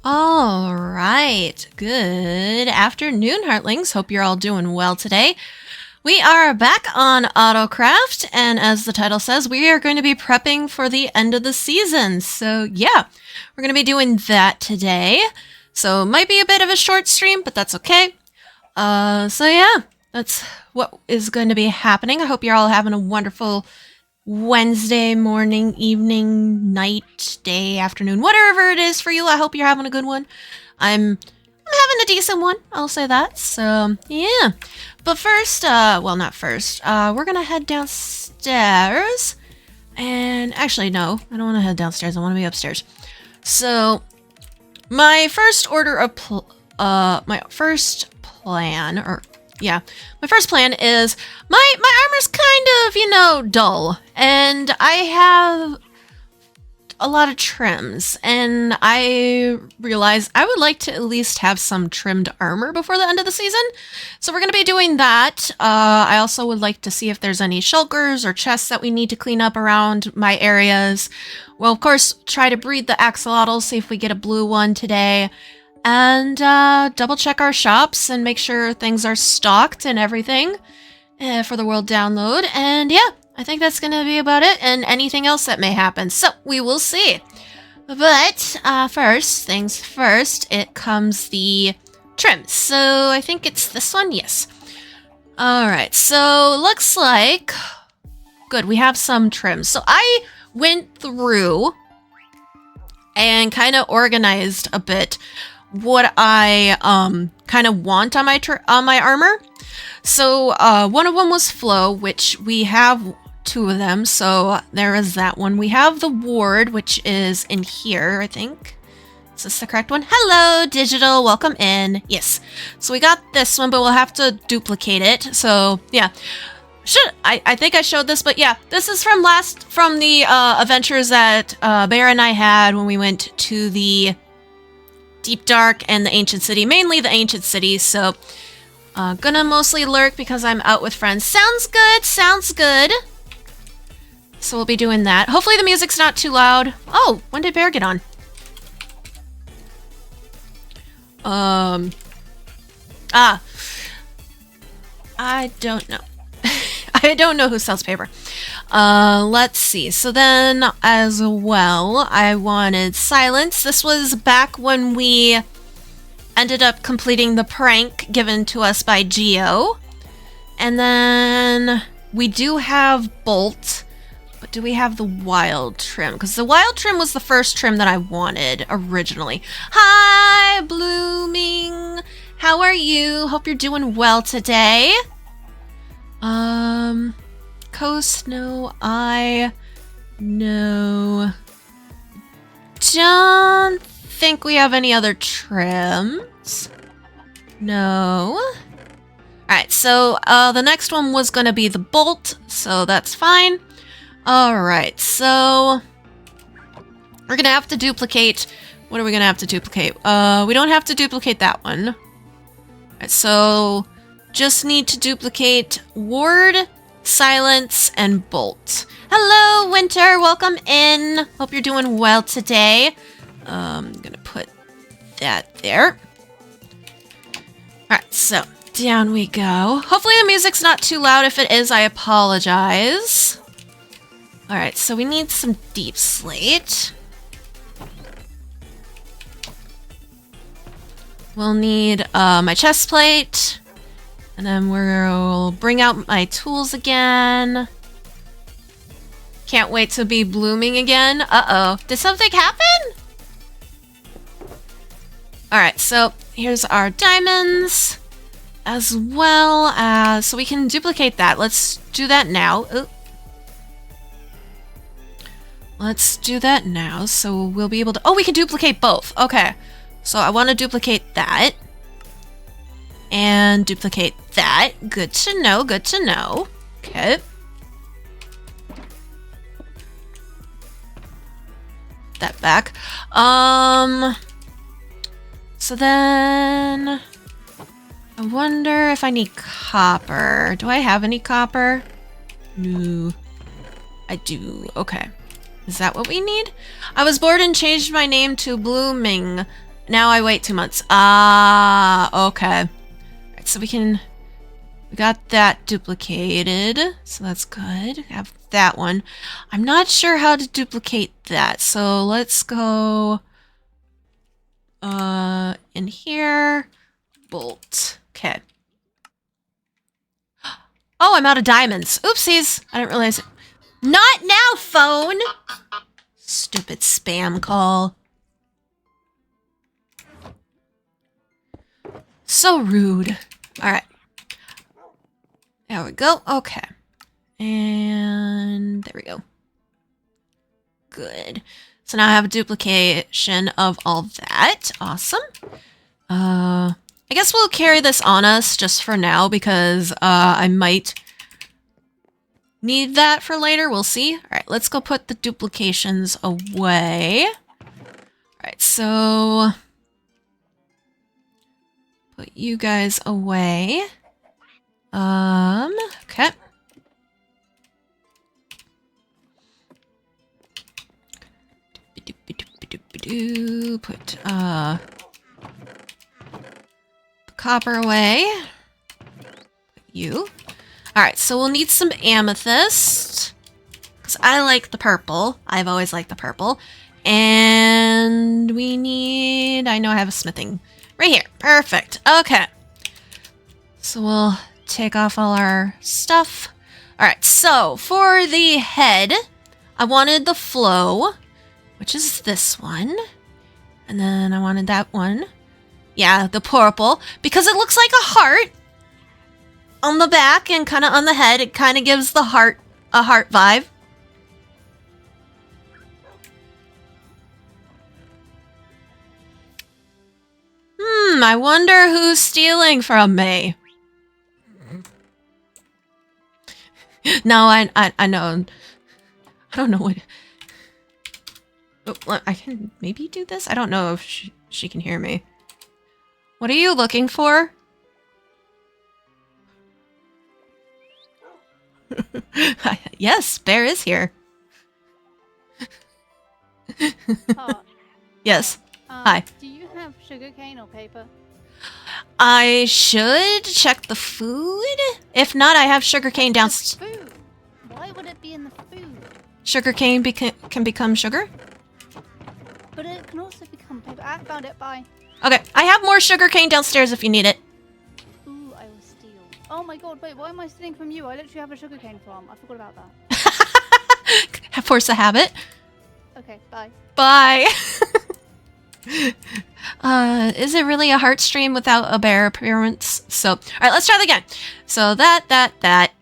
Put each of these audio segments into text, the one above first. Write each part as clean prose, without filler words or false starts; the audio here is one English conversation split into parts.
All right. Good afternoon, Heartlings. Hope you're all doing well today. We are back on AutoCraft, and as the title says, we are going to be prepping for the end of the season. So yeah, we're going to be doing that today. So it might be a bit of a short stream, but that's okay. So yeah, that's what is going to be happening. I hope you're all having a wonderful Wednesday morning, evening, night, day, afternoon, whatever it is for you. I hope you're having a good one. I'm having a decent one, I'll say that. So yeah, but first, well, not first, we're gonna head downstairs. And actually, no, I don't want to head downstairs. I want to be upstairs. So my first order of my first plan is my armor's kind of, dull, and I have a lot of trims, and I realized I would like to at least have some trimmed armor before the end of the season. So we're going to be doing that. I also would like to see if there's any shulkers or chests that we need to clean up around my areas. Well, of course, try to breed the axolotls, see if we get a blue one today. And double check our shops and make sure things are stocked and everything for the world download. And yeah, I think that's going to be about it, and anything else that may happen. So we will see. But first things first, it comes the trim. So I think it's this one. Yes. All right. So looks like good. We have some trims. So I went through and kind of organized a bit what I kind of want on my armor. So one of them was flow, which we have 2 of them. So there is that one. We have the ward, which is in here, I think. Is this the correct one? Hello, digital. Welcome in. Yes. So we got this one, but we'll have to duplicate it. So yeah. I think I showed this, but yeah, this is from the adventures that Bear and I had when we went to the Deep Dark and the Ancient City, mainly the Ancient City. So gonna mostly lurk because I'm out with friends. Sounds good, sounds good. So we'll be doing that. Hopefully the music's not too loud. Oh, when did Bear get on? I don't know. I don't know who sells paper. Let's see. So then, as well, I wanted silence. This was back when we ended up completing the prank given to us by Geo. And then we do have bolt, but do we have the wild trim? Because the wild trim was the first trim that I wanted originally. Hi, Blooming. How are you? Hope you're doing well today. Coast, no, don't think we have any other trims. No. Alright, so, the next one was gonna be the bolt, so that's fine. Alright, so we're gonna have to duplicate. What are we gonna have to duplicate? We don't have to duplicate that one. Alright, so just need to duplicate ward, silence, and bolt. Hello, Winter. Welcome in. Hope you're doing well today. I'm gonna put that there. Alright, so down we go. Hopefully the music's not too loud. If it is, I apologize. Alright, so we need some deep slate. We'll need my chest plate. And then we'll bring out my tools again. Can't wait to be blooming again. Uh-oh. Did something happen? Alright, so here's our diamonds. As well as... So we can duplicate that. Let's do that now. Ooh. Let's do that now. So we'll be able to... Oh, we can duplicate both. Okay. So I want to duplicate that. And duplicate that. Good to know, good to know. Okay. That back. So then... I wonder if I need copper. Do I have any copper? No. I do. Okay. Is that what we need? I was bored and changed my name to Blooming. Now I wait 2 months. Ah, okay. All right, so we got that duplicated, so that's good. Have that one. I'm not sure how to duplicate that, so let's go in here. Bolt. Okay. Oh, I'm out of diamonds. Oopsies. I didn't realize it. Not now, phone! Stupid spam call. So rude. Alright. There we go. Okay. And there we go. Good. So now I have a duplication of all that. Awesome. I guess we'll carry this on us just for now because I might need that for later. We'll see. All right, let's go put the duplications away. All right, so put you guys away. Okay. Put the copper away. Put you. Alright, so we'll need some amethyst. Because I like the purple. I've always liked the purple. And we need... I know I have a smithing. Right here. Perfect. Okay. So we'll take off all our stuff. Alright, so for the head, I wanted the flow, which is this one. And then I wanted that one. Yeah, the purple. Because it looks like a heart on the back and kind of on the head. It kind of gives the heart a heart vibe. I wonder who's stealing from me. No, I know. I don't know what... Oh, I can maybe do this? I don't know if she can hear me. What are you looking for? Yes, Bear is here. Yes. Hi. Do you have sugarcane or paper? I should check the food. If not, I have sugarcane downstairs. Food. Why would it be in the food? Sugarcane can become sugar? But it can also become paper. I found it. Bye. Okay, I have more sugarcane downstairs if you need it. Ooh, I will steal. Oh my god, wait, why am I stealing from you? I literally have a sugarcane farm. I forgot about that. Force a habit. Okay, bye. Bye. Is it really a heart stream without a bear appearance? So, all right, let's try it again. So that.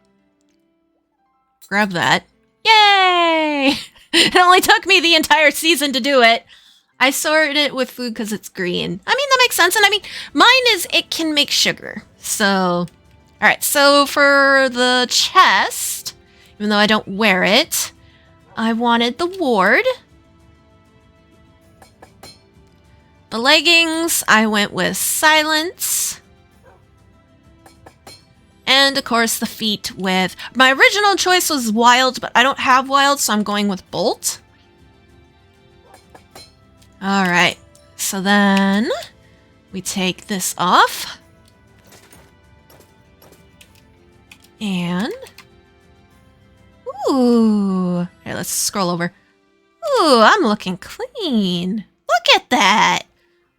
Grab that. Yay! It only took me the entire season to do it. I sorted it with food because it's green. I mean, that makes sense. And I mean, mine is, it can make sugar. So, all right. So for the chest, even though I don't wear it, I wanted the ward. The leggings, I went with silence. And of course the feet with... My original choice was wild, but I don't have wild, so I'm going with bolt. Alright, so then we take this off. And... Ooh. Here, let's scroll over. Ooh, I'm looking clean. Look at that.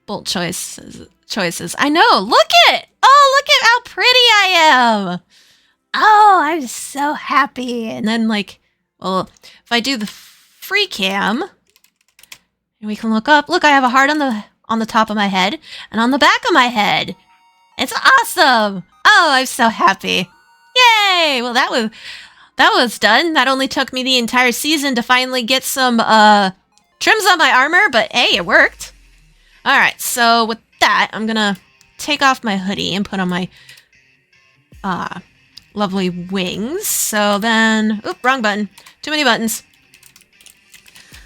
Bolt choices. I know. Look at it. Oh, look at how pretty I am. Oh, I'm so happy. And then like, well, if I do the free cam, and we can look up. Look, I have a heart on the top of my head and on the back of my head. It's awesome. Oh, I'm so happy. Yay. Well, that was done. That only took me the entire season to finally get some trims on my armor, but hey, it worked. All right, so with that, I'm gonna take off my hoodie and put on my lovely wings. So then, oop, wrong button. Too many buttons.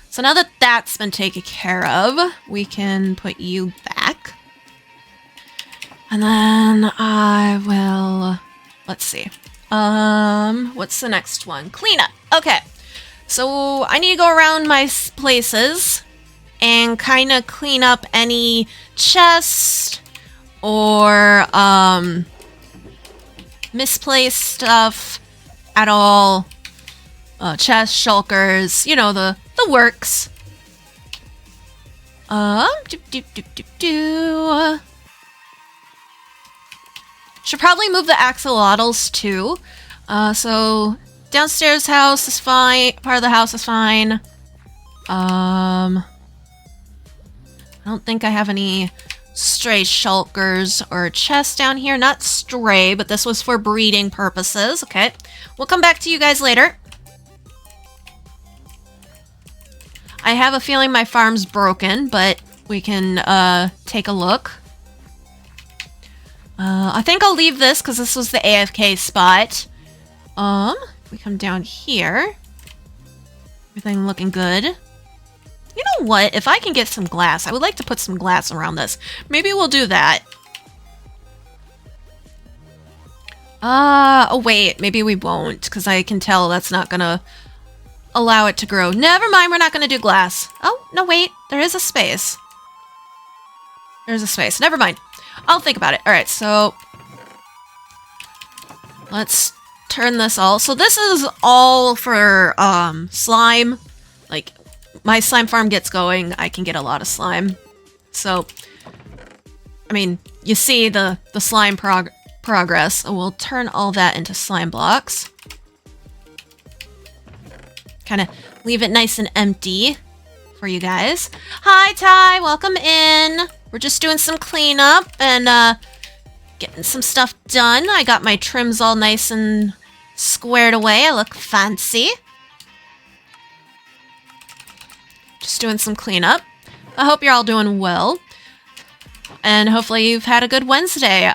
So now that that's been taken care of, we can put you back. And then I will, let's see. What's the next one? Cleanup. Okay. So I need to go around my places and kind of clean up any chests or misplaced stuff at all. Chests, shulkers, you know, the works. Should probably move the axolotls too. So downstairs house is fine. Part of the house is fine. I don't think I have any stray shulkers or chests down here. Not stray, but this was for breeding purposes. Okay, we'll come back to you guys later. I have a feeling my farm's broken, but we can take a look. I think I'll leave this because this was the AFK spot. We come down here. Everything looking good. You know what? If I can get some glass, I would like to put some glass around this. Maybe we'll do that. Oh wait, maybe we won't because I can tell that's not gonna allow it to grow. Never mind, we're not gonna do glass. Oh, no wait, there is a space. There's a space, never mind. I'll think about it. All right, so let's turn this all. So this is all for slime. Like my slime farm gets going, I can get a lot of slime. So, I mean, you see the slime progress. So we'll turn all that into slime blocks. Kind of leave it nice and empty for you guys. Hi, Ty. Welcome in. We're just doing some cleanup and getting some stuff done. I got my trims all nice and squared away. I look fancy. Just doing some cleanup. I hope you're all doing well. And hopefully you've had a good Wednesday.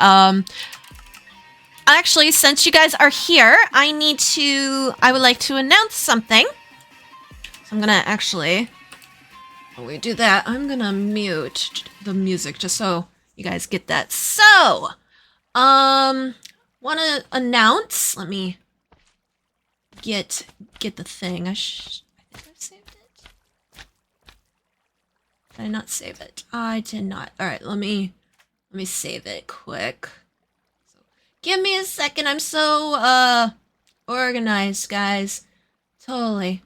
Actually, since you guys are here, I would like to announce something. So I'm gonna actually, while we do that, I'm gonna mute the music just so you guys get that. So, wanna announce, let me get the thing. I think I've saved it. Did I not save it? I did not. All right, let me save it quick. So, give me a second. I'm so organized, guys. Totally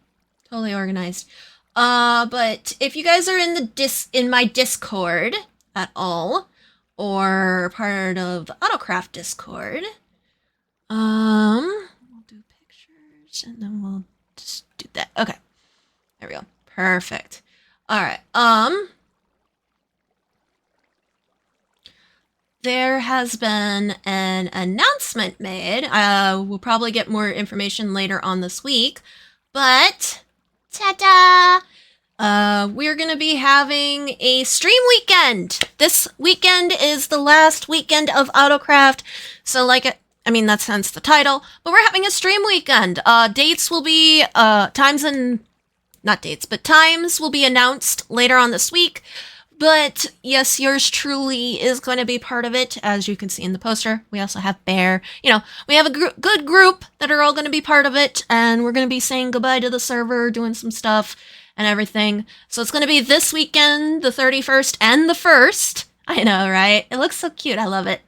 organized. But if you guys are in my Discord at all, or part of the AutoCraft Discord, we'll do pictures and then we'll just do that. Okay, there we go. Perfect. All right. There has been an announcement made. We'll probably get more information later on this week, but ta-da! We're gonna be having a stream weekend. This weekend is the last weekend of AutoCraft, so that's hence the title. But we're having a stream weekend. Dates will be times will be announced later on this week. But yes, yours truly is going to be part of it, as you can see in the poster. We also have Bear. You know, we have a good group that are all going to be part of it, and we're going to be saying goodbye to the server, doing some stuff and everything. So it's going to be this weekend, the 31st and the 1st. I know, right? It looks so cute. I love it.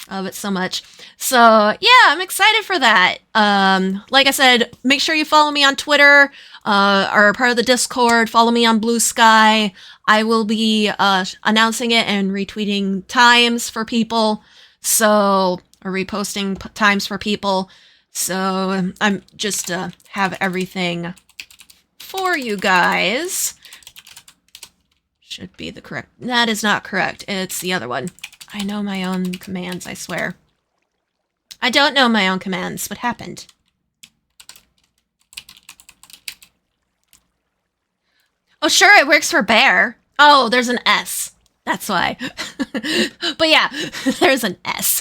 I love it so much. So yeah, I'm excited for that. Like I said, make sure you follow me on Twitter, or part of the Discord. Follow me on Blue Sky. I will be announcing it and retweeting times for people. So, or reposting times for people. So I'm just have everything for you guys. Should be the correct. That is not correct. It's the other one. I know my own commands, I swear. I don't know my own commands. What happened? Oh, sure, it works for Bear. Oh, there's an S. That's why. But yeah, there's an S.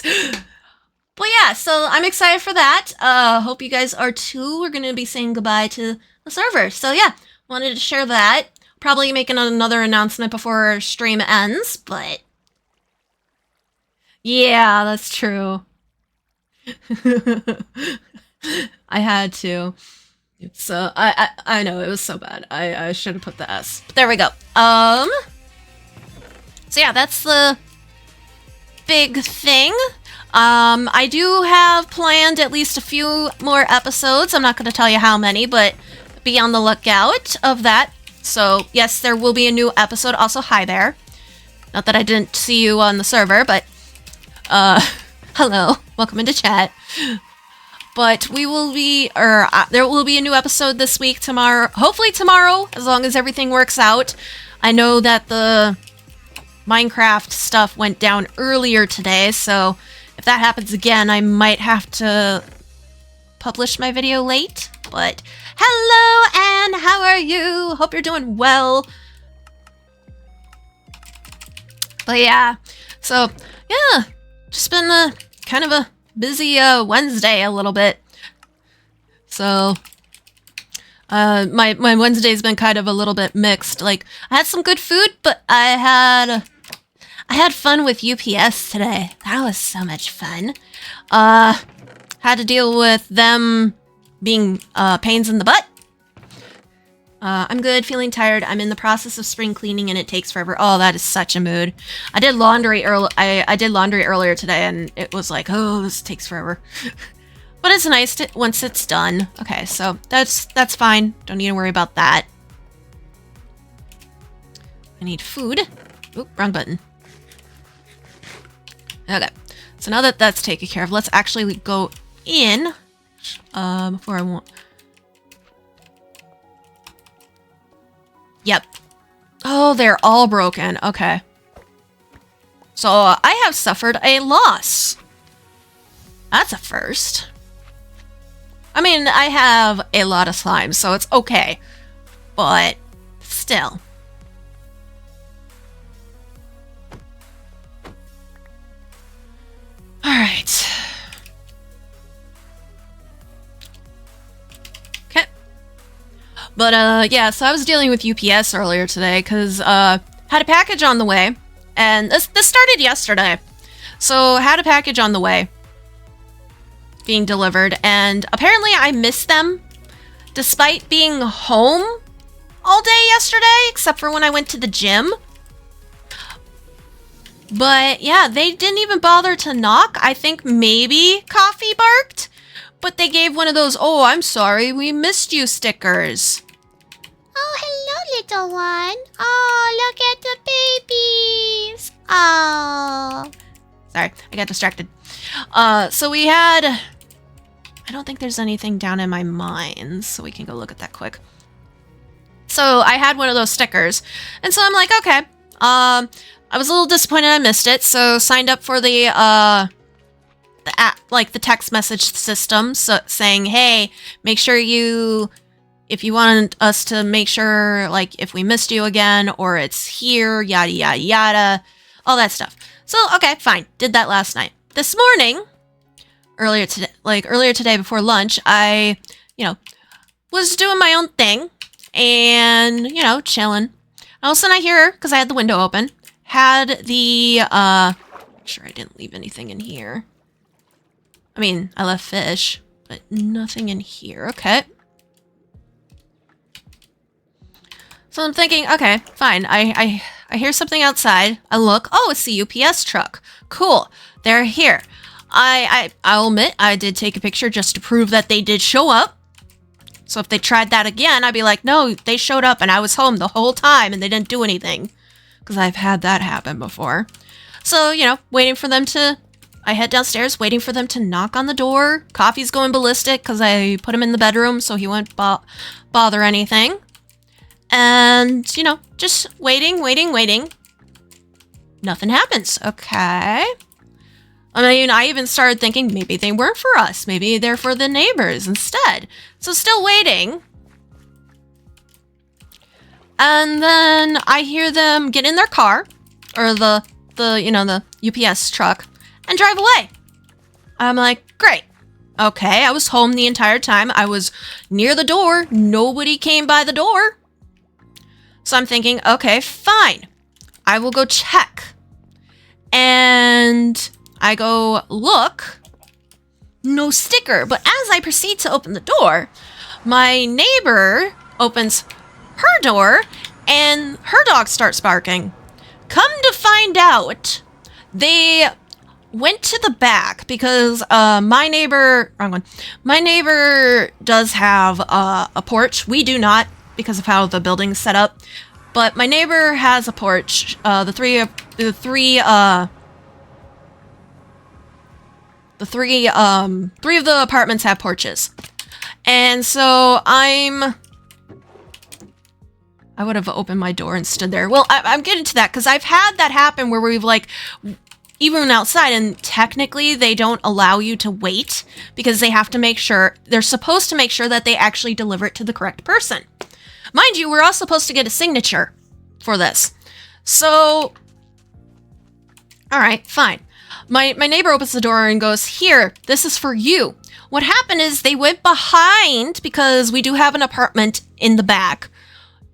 But yeah, so I'm excited for that. Hope you guys are too. We're going to be saying goodbye to the server. So yeah, wanted to share that. Probably making another announcement before our stream ends, but yeah, that's true. I had to. It's I know it was so bad. I should have put the S. But there we go. So yeah, that's the big thing. I do have planned at least a few more episodes. I'm not going to tell you how many, but be on the lookout of that. So yes, there will be a new episode. Also, hi there. Not that I didn't see you on the server, but hello, welcome into chat. But we will be, there will be a new episode this week, tomorrow, hopefully tomorrow, as long as everything works out. I know that the Minecraft stuff went down earlier today, so if that happens again, I might have to publish my video late. But hello, Anne, how are you? Hope you're doing well. But yeah, so yeah, just been kind of a busy Wednesday a little bit. So my Wednesday's been kind of a little bit mixed. Like, I had some good food, but I had fun with UPS today. That was so much fun. Had to deal with them being pains in the butt. I'm good, feeling tired. I'm in the process of spring cleaning and it takes forever. Oh, that is such a mood. I did laundry I did laundry earlier today and it was like, oh, this takes forever. But it's nice once it's done. Okay, so that's fine. Don't need to worry about that. I need food. Oop, wrong button. Okay, so now that that's taken care of, let's actually go in before I want. Yep. Oh, they're all broken. Okay. So I have suffered a loss. That's a first. I mean, I have a lot of slime, so it's okay. But still. All right. Okay. But yeah, so I was dealing with UPS earlier today because had a package on the way, and this started yesterday. So had a package on the way being delivered, and apparently I missed them despite being home all day yesterday, except for when I went to the gym. But yeah, they didn't even bother to knock. I think maybe Coffee barked, but they gave one of those, oh, I'm sorry, we missed you stickers. Oh, hello, little one. Oh, look at the babies. Oh. Sorry, I got distracted. So we had, I don't think there's anything down in my mines, so we can go look at that quick. So I had one of those stickers, and so I'm like, okay, I was a little disappointed I missed it, so signed up for the app, like the text message system, so saying, hey, make sure if you want us to make sure, like, if we missed you again, or it's here, yada, yada, yada, all that stuff. So, okay, fine. Did that last night. This morning, earlier today before lunch, I, was doing my own thing and, chilling. All of a sudden I hear her, because I had the window open, had the, sure I didn't leave anything in here. I mean, I left fish, but nothing in here. Okay. So I'm thinking, okay, fine. I hear something outside. I look. Oh, it's the UPS truck. Cool. They're here. I'll admit, I did take a picture just to prove that they did show up. So if they tried that again, I'd be like, no, they showed up and I was home the whole time and they didn't do anything. Because I've had that happen before. So, waiting for them to... I head downstairs, waiting for them to knock on the door. Coffee's going ballistic because I put him in the bedroom so he wouldn't bother anything. And, just waiting. Nothing happens. Okay. I mean, I even started thinking maybe they weren't for us. Maybe they're for the neighbors instead. So still waiting. And then I hear them get in their car, or the UPS truck, and drive away. I'm like, great. Okay, I was home the entire time. I was near the door. Nobody came by the door. So I'm thinking, okay, fine. I will go check. And I go look. No sticker. But as I proceed to open the door, my neighbor opens her door and her dog starts barking. Come to find out, they went to the back because my neighbor does have a porch. We do not because of how the building's set up. But my neighbor has a porch. Three of the apartments have porches. And so I would have opened my door and stood there. Well, I'm getting to that because I've had that happen where we've like, even outside, and technically they don't allow you to wait because they have to make sure, they're supposed to make sure that they actually deliver it to the correct person. Mind you, we're all supposed to get a signature for this. So, all right, fine. My neighbor opens the door and goes, here, this is for you. What happened is they went behind, because we do have an apartment in the back,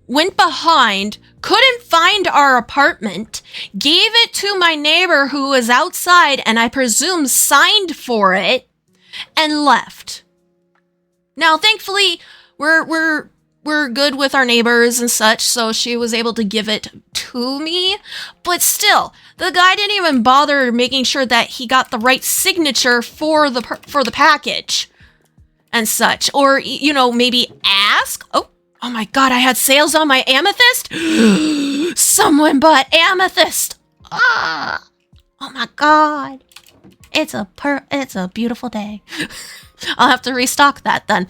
went behind, couldn't find our apartment, gave it to my neighbor who was outside, and I presume signed for it, and left. Now, thankfully, we're good with our neighbors and such, so she was able to give it to me. But still, the guy didn't even bother making sure that he got the right signature for the package and such, or maybe ask. Oh my god! I had sales on my amethyst. Someone bought amethyst. Oh my god! It's a beautiful day. I'll have to restock that then.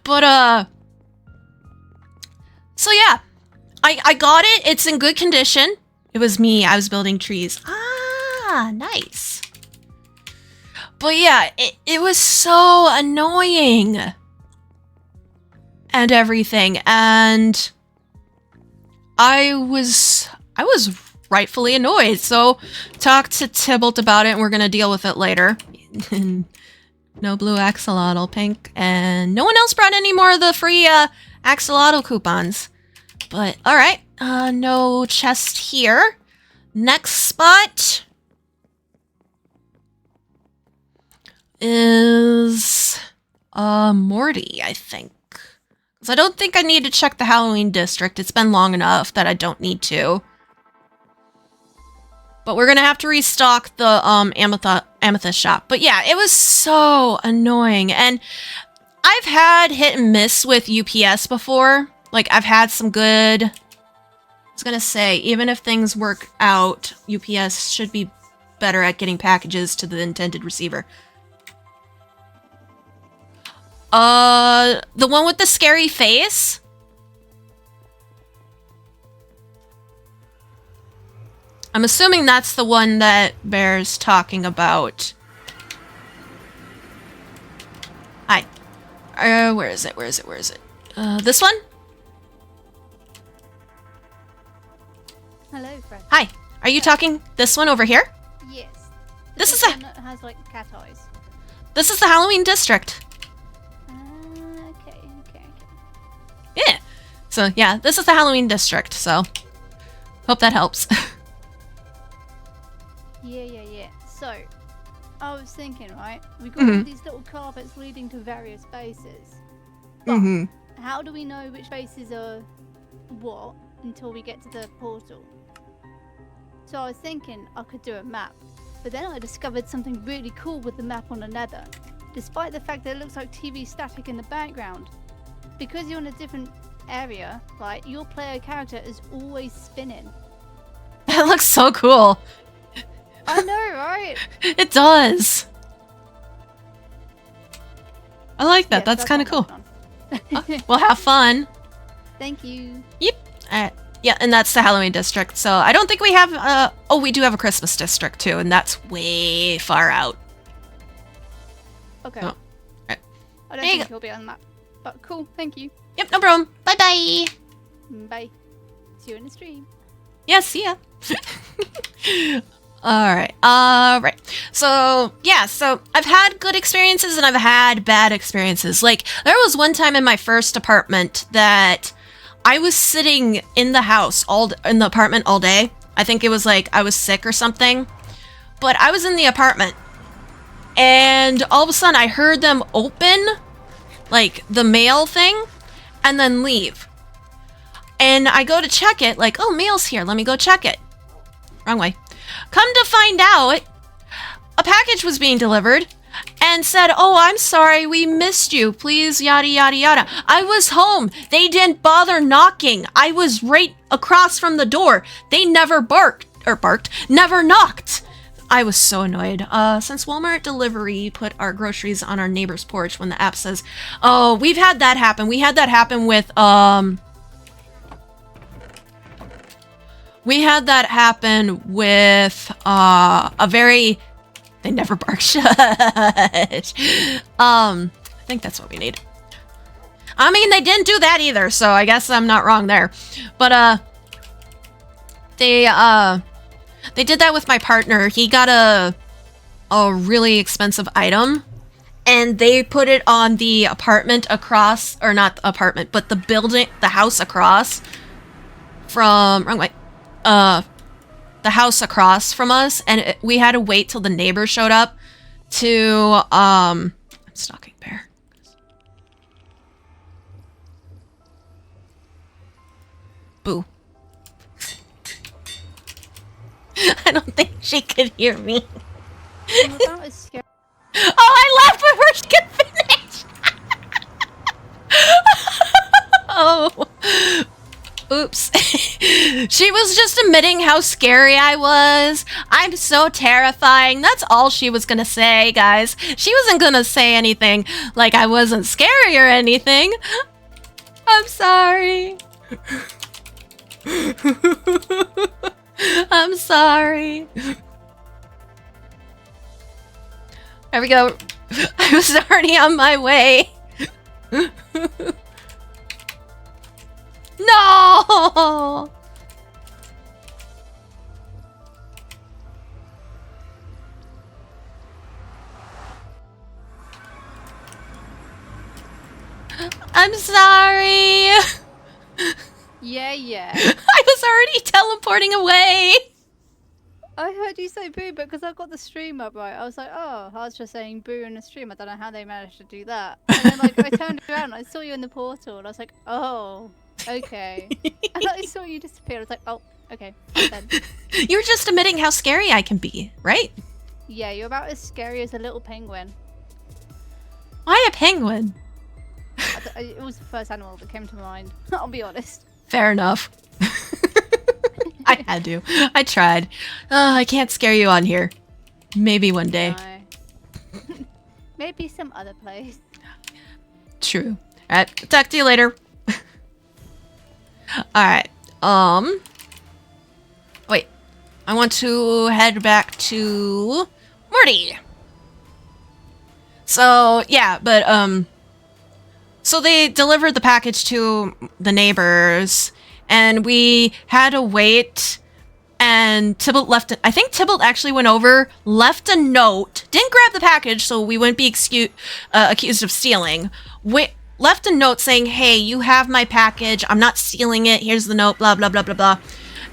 But so yeah, I got it. It's in good condition. It was me. I was building trees. Ah, nice. But yeah, it was so annoying. And everything. And I was rightfully annoyed. So talked to Tybalt about it and we're going to deal with it later. No blue axolotl, pink. And no one else brought any more of the free axolotl coupons. But all right. No chest here. Next spot is Morty, I think. Because I don't think I need to check the Halloween district. It's been long enough that I don't need to. But we're going to have to restock the amethyst shop. But yeah, it was so annoying. And I've had hit and miss with UPS before. Like, I've had some good... I was going to say, even if things work out, UPS should be better at getting packages to the intended receiver. The one with the scary face? I'm assuming that's the one that Bear's talking about. Hi. Where is it? This one? Hello, Fred. Hi. Are you talking this one over here? Yes. This is one that has like cat eyes. This is the Halloween district. Okay. Yeah. So, yeah, this is the Halloween district, so hope that helps. Yeah. So, I was thinking, right? We got all these little carpets leading to various spaces. But how do we know which spaces are what until we get to the portal? So I was thinking I could do a map. But then I discovered something really cool with the map on the nether. Despite the fact that it looks like TV static in the background. Because you're in a different area, right, your player character is always spinning. That looks so cool. I know, right? It does. I like that. Yeah, that's kind of cool. fun. Well, have fun. Thank you. Yep. Yeah, and that's the Halloween district. So I don't think we have... oh, we do have a Christmas district, too, and that's way far out. Okay. Oh. Right. I don't There you think he'll be on the map. But cool, thank you. Yep, no problem. Bye-bye. Bye. See you in the stream. Yeah, see ya. Alright. So, yeah, so I've had good experiences and I've had bad experiences. Like, there was one time in my first apartment that I was sitting in the apartment all day. I think it was like I was sick or something. But I was in the apartment. And all of a sudden I heard them open like the mail thing and then leave. And I go to check it, like, oh, mail's here. Let me go check it. Wrong way. Come to find out, a package was being delivered and said, oh, I'm sorry, we missed you. Please, yada, yada, yada. I was home. They didn't bother knocking. I was right across from the door. They never never knocked. I was so annoyed. Since Walmart delivery put our groceries on our neighbor's porch when the app says, oh, we've had that happen. We had that happen with, we had that happen with a very... They never bark. Shut. I think that's what we need. I mean, they didn't do that either, so I guess I'm not wrong there. But they did that with my partner. He got a really expensive item, and they put it on the apartment across, or not the apartment, but the building, the house across from, wrong way, the house across from us, and we had to wait till the neighbor showed up to, I'm stalking Bear. Boo. I don't think she could hear me. That was scary. Oh, I left before she could finish! Oh. Oops. She was just admitting how scary I was. I'm so terrifying. That's all she was gonna say, guys. She wasn't gonna say anything like I wasn't scary or anything. I'm sorry. I'm sorry. There we go. I was already on my way. No! I'm sorry. Yeah. I was already teleporting away. I heard you say boo, but because I got the stream up right, I was like, oh, I was just saying boo in the stream. I don't know how they managed to do that. And then like I turned around, I saw you in the portal, and I was like, oh, okay. And I saw you disappear. I was like, oh, okay. Then. You're just admitting how scary I can be, right? Yeah, you're about as scary as a little penguin. Why a penguin? It was the first animal that came to mind. I'll be honest. Fair enough. I had to. I tried. I can't scare you on here. Maybe one day. No. Maybe some other place. True. Alright, talk to you later. Alright, wait. I want to head back to Morty. So, yeah, but, so they delivered the package to the neighbors, and we had to wait, and Tybalt left it. I think Tybalt actually went over, left a note, didn't grab the package, so we wouldn't be accused of stealing. Left a note saying, hey, you have my package, I'm not stealing it, here's the note, blah, blah, blah, blah, blah.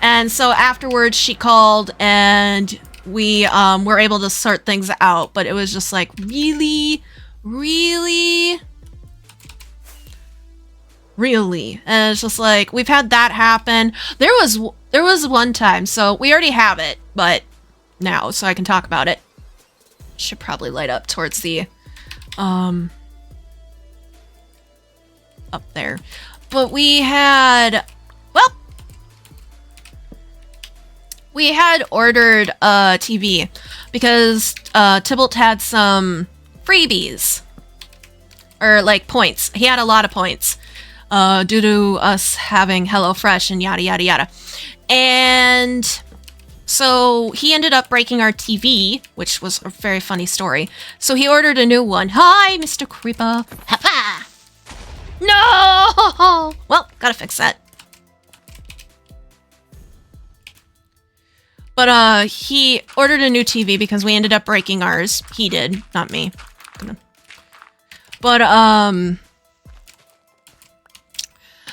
And so afterwards, she called, and we were able to sort things out, but it was just like, really? And it's just like, we've had that happen. There was one time, so we already have it, but now, so I can talk about it. Should probably light up towards the, up there. But we had ordered a TV because Tybalt had some freebies, or like points. He had a lot of points due to us having HelloFresh and yada yada yada. And so he ended up breaking our TV, which was a very funny story. So he ordered a new one. Hi, Mr. Creeper. Ha-ha! No! Well, gotta fix that. But he ordered a new TV because we ended up breaking ours. He did, not me. But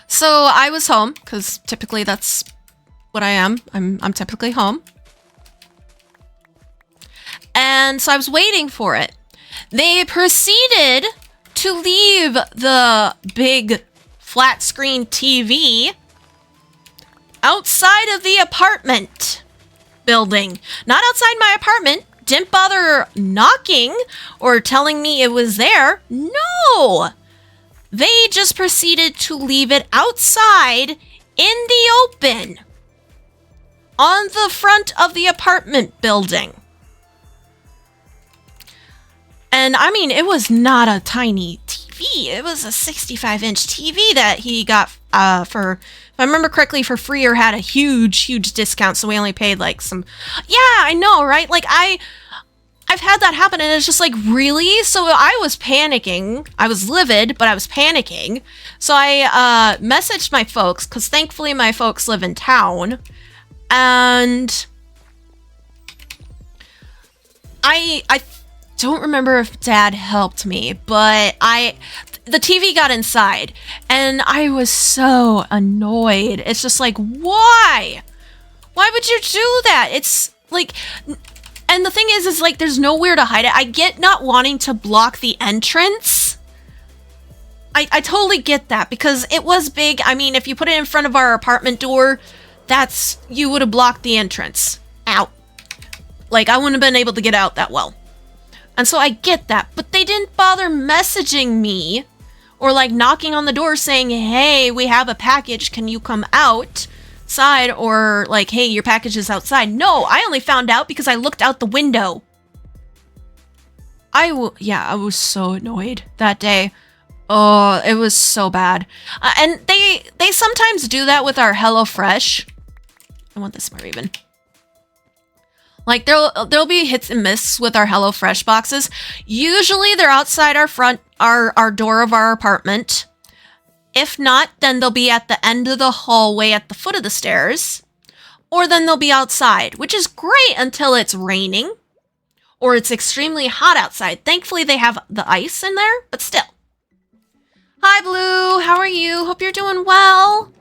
so I was home because typically that's what I am. I'm typically home. And so I was waiting for it. They proceeded to to leave the big flat screen TV outside of the apartment building. Not outside my apartment. Didn't bother knocking or telling me it was there. No! They just proceeded to leave it outside in the open on the front of the apartment building. And I mean, it was not a tiny TV. It was a 65-inch TV that he got for, if I remember correctly, for free or had a huge discount. So we only paid like some. Yeah, I know, right? Like I've had that happen, and it's just like, really? So I was panicking. I was livid, but I was panicking. So I messaged my folks, because thankfully my folks live in town, and I don't remember if Dad helped me, but the TV got inside, and I was so annoyed. It's just like, why? Why would you do that? It's like, and the thing is like, there's nowhere to hide it. I get not wanting to block the entrance. I totally get that, because it was big. I mean, if you put it in front of our apartment door, you would have blocked the entrance out. Like, I wouldn't have been able to get out that well. And so I get that, but they didn't bother messaging me or like knocking on the door saying, hey, we have a package, can you come outside? Or like, hey, your package is outside. No, I only found out because I looked out the window. I was so annoyed that day. Oh, it was so bad. And they sometimes do that with our HelloFresh. I want this more even. Like, there'll be hits and misses with our HelloFresh boxes. Usually they're outside our door of our apartment. If not, then they'll be at the end of the hallway at the foot of the stairs. Or then they'll be outside, which is great until it's raining or it's extremely hot outside. Thankfully, they have the ice in there, but still. Hi, Blue. How are you? Hope you're doing well.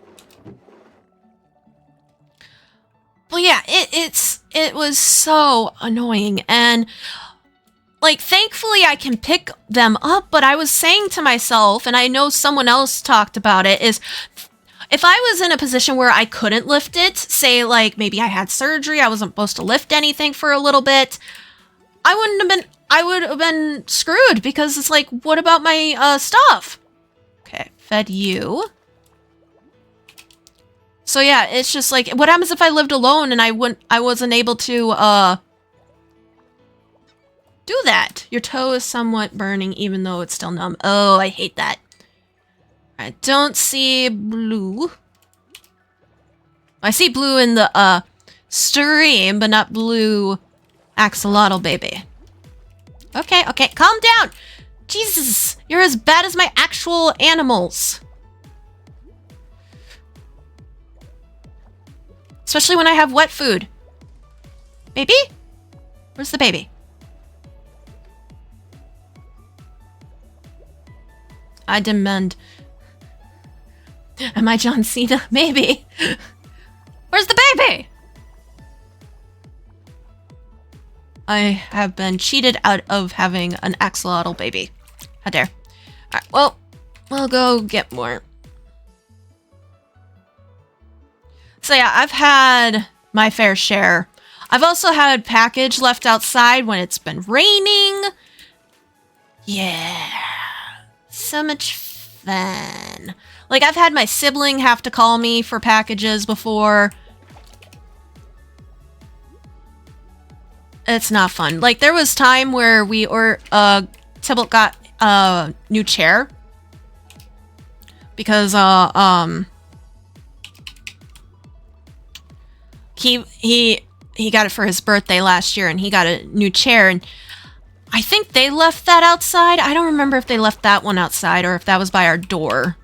Well, yeah, it was so annoying, and like, thankfully I can pick them up, but I was saying to myself, and I know someone else talked about it, is if I was in a position where I couldn't lift it, say like maybe I had surgery, I wasn't supposed to lift anything for a little bit, I would have been screwed, because it's like, what about my stuff? Okay, fed you. So yeah, it's just like, what happens if I lived alone and I wasn't able to do that? Your toe is somewhat burning even though it's still numb. Oh, I hate that. I don't see Blue. I see Blue in the stream, but not Blue axolotl baby. Okay, calm down. Jesus, you're as bad as my actual animals. Especially when I have wet food. Baby? Where's the baby? I demand. Am I John Cena? Maybe. Where's the baby? I have been cheated out of having an axolotl baby. How dare. Alright, well, we'll go get more. So yeah, I've had my fair share. I've also had package left outside when it's been raining. Yeah. So much fun. Like, I've had my sibling have to call me for packages before. It's not fun. Like, there was time where Tybalt got a new chair. Because, he got it for his birthday last year, and he got a new chair, and I think they left that outside. I don't remember if they left that one outside or if that was by our door.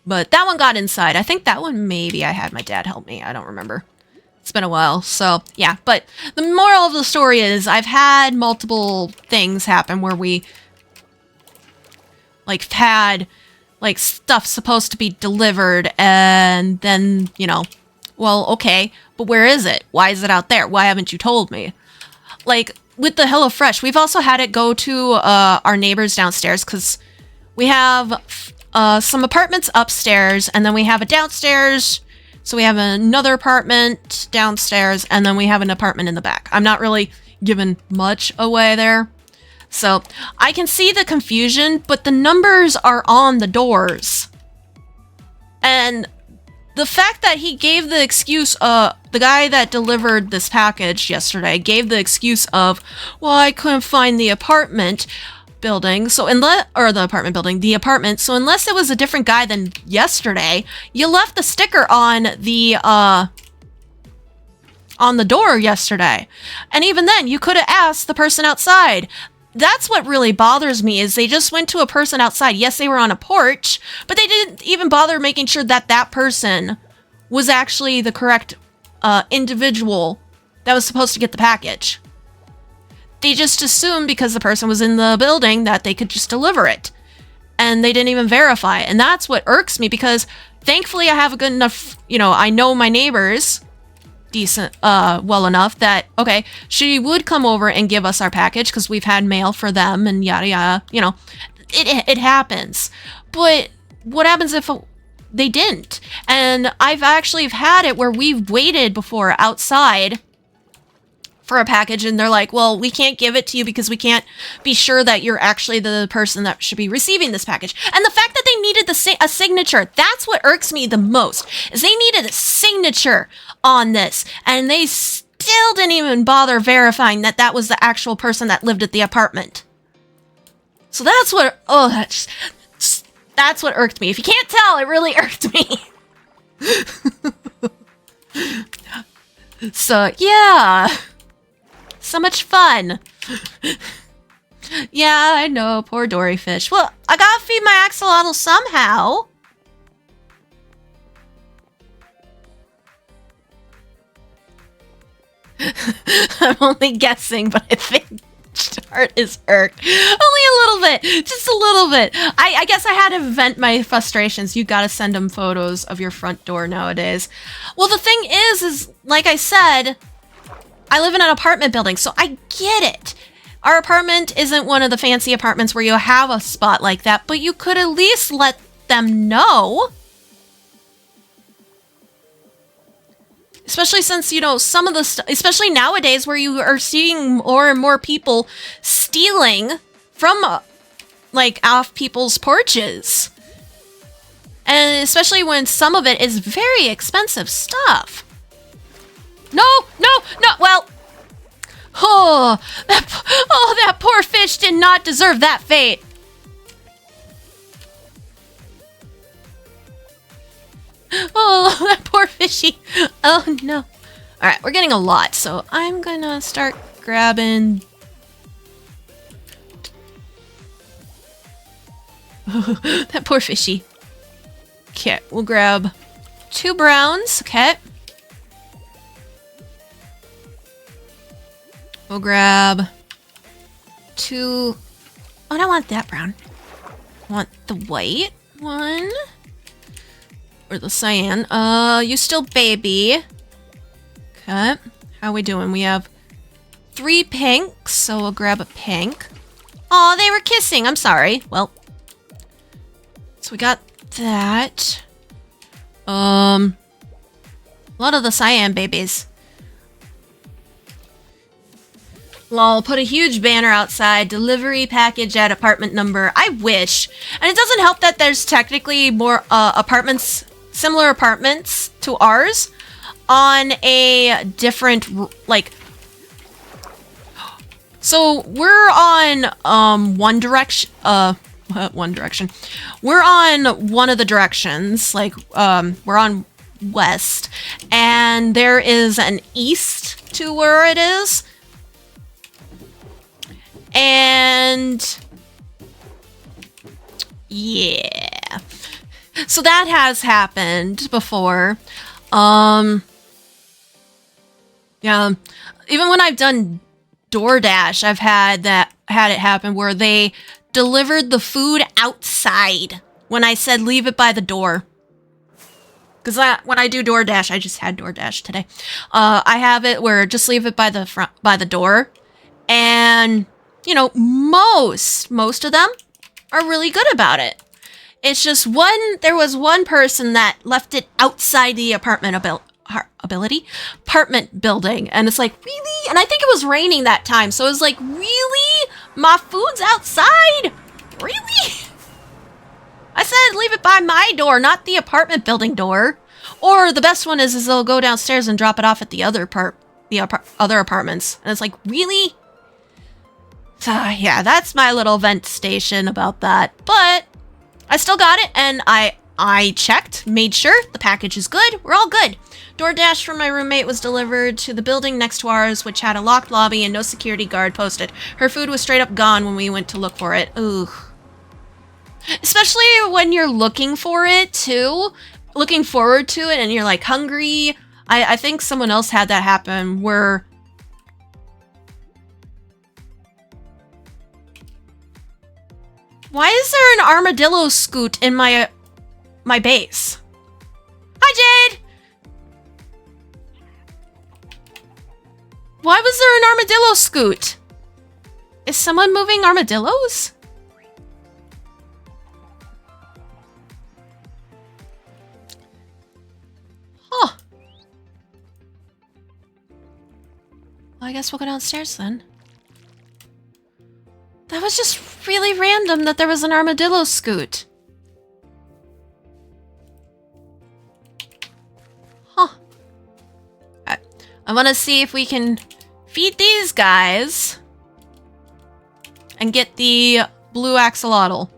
But that one got inside. I think that one maybe I had my dad help me. I don't remember. It's been a while. So, yeah. But the moral of the story is I've had multiple things happen where we like had like stuff supposed to be delivered, and then, you know, well, okay, but where is it? Why is it out there? Why haven't you told me? Like, with the HelloFresh, we've also had it go to our neighbors downstairs because we have some apartments upstairs, and then we have a downstairs. So we have another apartment downstairs, and then we have an apartment in the back. I'm not really giving much away there. So I can see the confusion, but the numbers are on the doors. And the fact that he gave the excuse, the guy that delivered this package yesterday gave the excuse of, well, I couldn't find the apartment building. So the apartment building, the apartment. So unless it was a different guy than yesterday, you left the sticker on the door yesterday. And even then, you could have asked the person outside. That's what really bothers me is they just went to a person outside. Yes, they were on a porch, but they didn't even bother making sure that that person was actually the correct individual that was supposed to get the package. They just assumed because the person was in the building that they could just deliver it. And they didn't even verify. And that's what irks me because thankfully I have a good enough, I know my neighbors decent, well enough that, okay, she would come over and give us our package because we've had mail for them and yada yada, it happens. But what happens if they didn't? And I've actually had it where we've waited before outside for a package and they're like, well, we can't give it to you because we can't be sure that you're actually the person that should be receiving this package. And the fact that they needed a signature, that's what irks me the most, is they needed a signature on this. And they still didn't even bother verifying that that was the actual person that lived at the apartment. So that's what, that's what irked me. If you can't tell, it really irked me. So, yeah. So much fun. Yeah, I know, poor Dory Fish. Well, I gotta feed my axolotl somehow. I'm only guessing, but I think Start is irked. Only a little bit. Just a little bit. I guess I had to vent my frustrations. You gotta send them photos of your front door nowadays. Well, the thing is like I said, I live in an apartment building, so I get it. Our apartment isn't one of the fancy apartments where you have a spot like that, but you could at least let them know. Especially since, some of the stuff, especially nowadays where you are seeing more and more people stealing from, off people's porches. And especially when some of it is very expensive stuff. No, well. Oh, that poor fish did not deserve that fate. Oh, that poor fishy. Oh, no. All right, we're getting a lot, so I'm gonna start grabbing... that poor fishy. Okay, we'll grab 2 browns, okay. We'll grab 2... Oh, I don't want that brown. I want the white one. Or the cyan. You still baby. Okay. How are we doing? We have 3 pinks, so we'll grab a pink. Oh, they were kissing. I'm sorry. Well. So we got that. A lot of the cyan babies. Well, I'll put a huge banner outside. Delivery package at apartment number. I wish. And it doesn't help that there's technically more apartments, similar apartments to ours on a different, so we're on one direction. We're on one of the directions, we're on west, and there is an east to where it is. And yeah, so that has happened before. Yeah, even when I've done DoorDash, I've had it happen where they delivered the food outside when I said leave it by the door. Because when I do DoorDash, I just had DoorDash today. I have it where just leave it by the door. And, you know, most of them are really good about it. It's just there was one person that left it outside the apartment building. And it's like, really? And I think it was raining that time. So it was like, really? My food's outside? Really? I said leave it by my door, not the apartment building door. Or the best one is they'll go downstairs and drop it off at the other other apartments. And it's like, really? So yeah, that's my little vent station about that. But I still got it, and I checked, made sure the package is good. We're all good. DoorDash from my roommate was delivered to the building next to ours, which had a locked lobby and no security guard posted. Her food was straight up gone when we went to look for it. Ooh. Especially when you're looking for it, too. Looking forward to it, and you're, like, hungry. I think someone else had that happen, where... Why is there an armadillo scoot in my base? Hi, Jade! Why was there an armadillo scoot? Is someone moving armadillos? Huh. Well, I guess we'll go downstairs then. That was just really random that there was an armadillo scoot. Huh. Alright. I want to see if we can feed these guys and get the blue axolotl.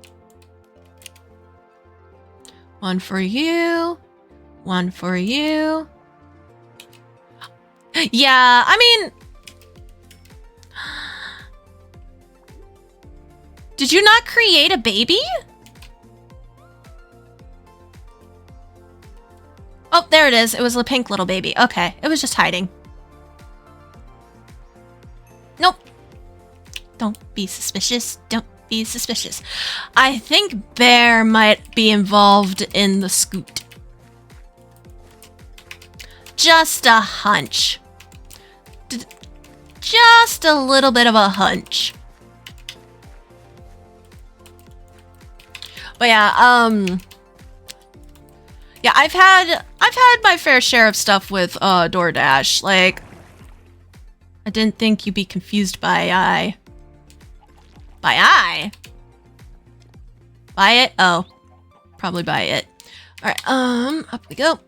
One for you. One for you. Yeah, I mean... Did you not create a baby? Oh, there it is. It was a pink little baby. Okay, it was just hiding. Nope. Don't be suspicious. Don't be suspicious. I think Bear might be involved in the scoot. Just a hunch. Just a little bit of a hunch. But yeah, yeah, I've had my fair share of stuff with DoorDash. Like, I didn't think you'd be confused by Buy it? Oh, probably buy it. All right, up we go.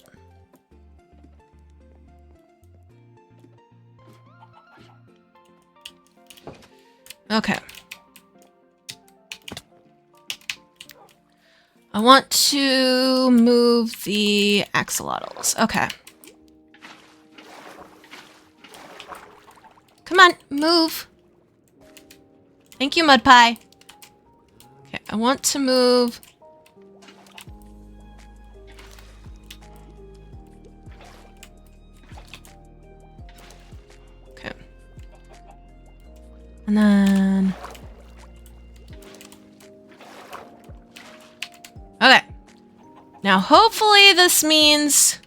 Okay. I want to move the axolotls. Okay. Come on, move. Thank you, Mud Pie. Okay, I want to move... Okay. And then... Okay. Now, hopefully this means...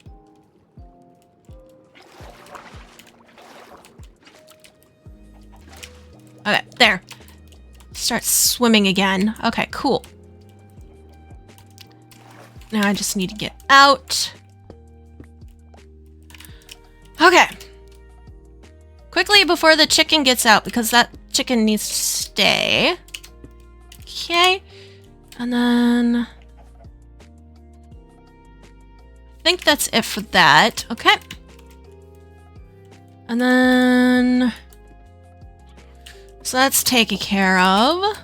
Okay, there. Start swimming again. Okay, cool. Now I just need to get out. Okay. Quickly before the chicken gets out, because that chicken needs to stay. Okay. And then... I think that's it for that. Okay. And then... So that's taken care of.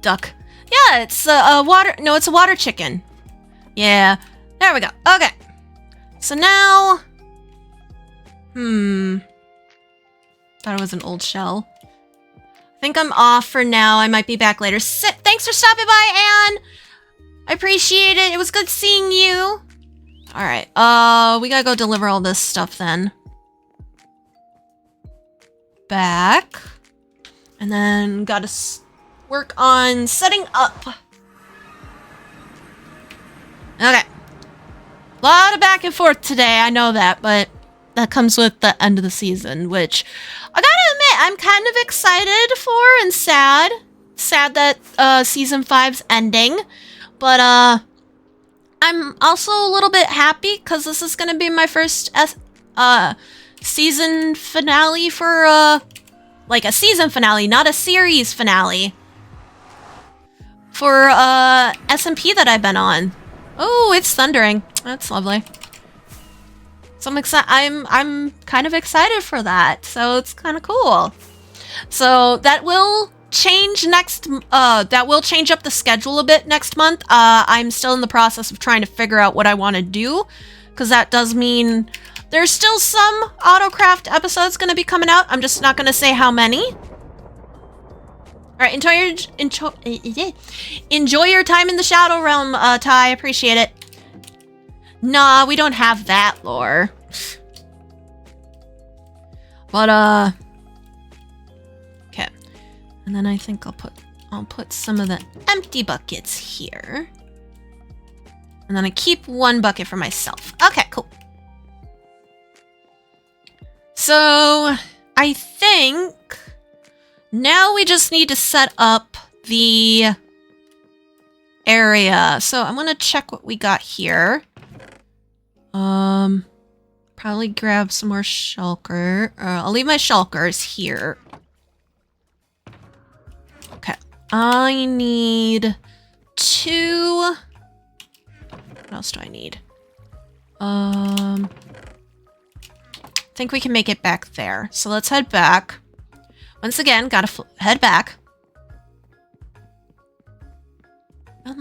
Duck. Yeah, it's a water... No, it's a water chicken. Yeah. There we go. Okay. So now... Thought it was an old shell. I think I'm off for now. I might be back later. Thanks for stopping by, Anne! I appreciate it. It was good seeing you. Alright. We gotta go deliver all this stuff then. Back. And then gotta work on setting up. Okay. A lot of back and forth today, I know that, but that comes with the end of the season, which I gotta admit, I'm kind of excited for and sad. Sad that season 5's ending. But I'm also a little bit happy because this is gonna be my first season finale for like a season finale, not a series finale. For SMP that I've been on. Oh, it's thundering. That's lovely. So I'm kind of excited for that. So it's kind of cool. So that will change that will change up the schedule a bit next month. I'm still in the process of trying to figure out what I want to do, because that does mean there's still some AutoCraft episodes going to be coming out. I'm just not going to say how many. All right, enjoy your time in the Shadow Realm, Ty. Appreciate it. Nah, we don't have that lore. But okay. And then I think I'll put some of the empty buckets here. And then I keep one bucket for myself. Okay, cool. So I think now we just need to set up the area. So I'm gonna check what we got here. Probably grab some more shulker. I'll leave my shulkers here. Okay. I need 2. What else do I need? I think we can make it back there. So let's head back. Once again, gotta head back. Okay.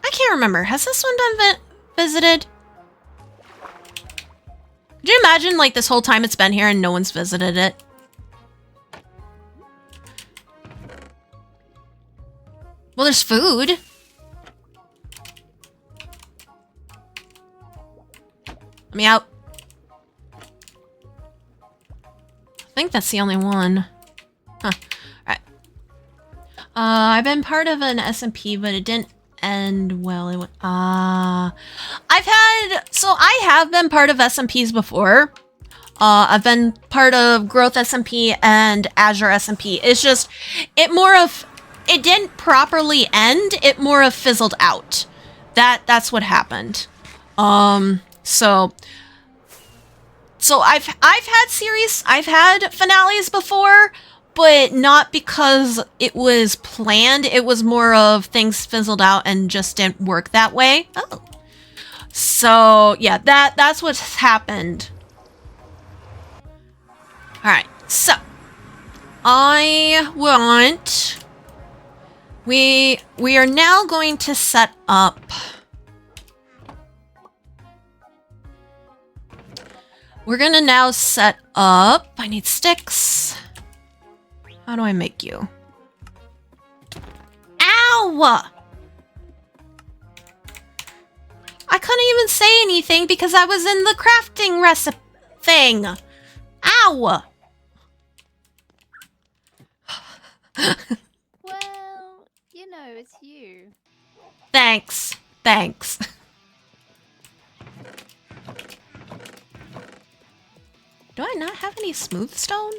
I can't remember. Has this one been visited? Could you imagine, like, this whole time it's been here and no one's visited it? Well, there's food. Let me out. I think that's the only one. Huh. Alright. I've been part of an SMP, but it didn't end well. It went, I have been part of SMPs before. I've been part of Growth SMP and Azure SMP. It's just, it didn't properly end. It more of fizzled out. That's what happened. So I've had finales before, but not because it was planned. It was more of things fizzled out and just didn't work that way. Oh. So yeah, that's what's happened. Alright, so we are now going to set up We're gonna now set up... I need sticks. How do I make you? Ow! I couldn't even say anything because I was in the crafting recipe thing. Ow! Well, you know, it's you. Thanks. Thanks. Do I not have any smooth stone?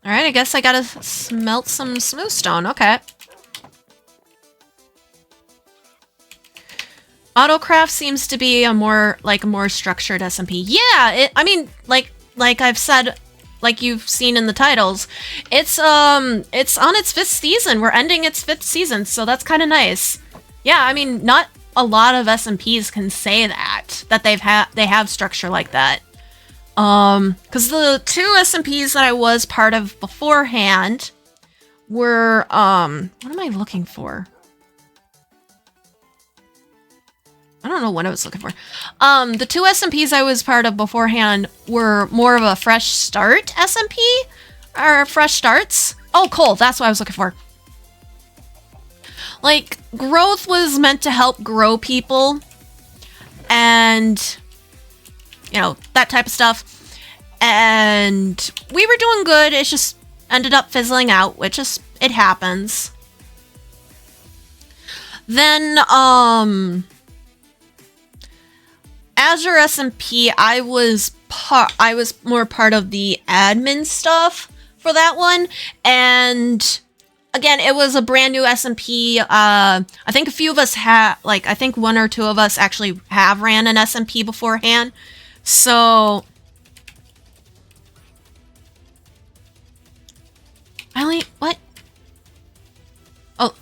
Alright, I guess I gotta smelt some smooth stone. Okay. AutoCraft seems to be a more structured SMP. Yeah, I mean, like I've said, like you've seen in the titles, it's on its 5th season. We're ending its 5th season, so that's kind of nice. Yeah, I mean, not a lot of SMPs can say that they have structure like that. Because the 2 SMPs that I was part of beforehand were what am I looking for? I don't know what I was looking for. The 2 SMPs I was part of beforehand were more of a fresh start SMP, or fresh starts. Oh, cool. That's what I was looking for. Like, growth was meant to help grow people and, you know, that type of stuff. And we were doing good. It just ended up fizzling out, which is, it happens. Then, Azure SMP, I was more part of the admin stuff for that one. And again, it was a brand new SMP. I think a few of us have, like, I think one or two of us actually have ran an SMP beforehand. So what? Oh,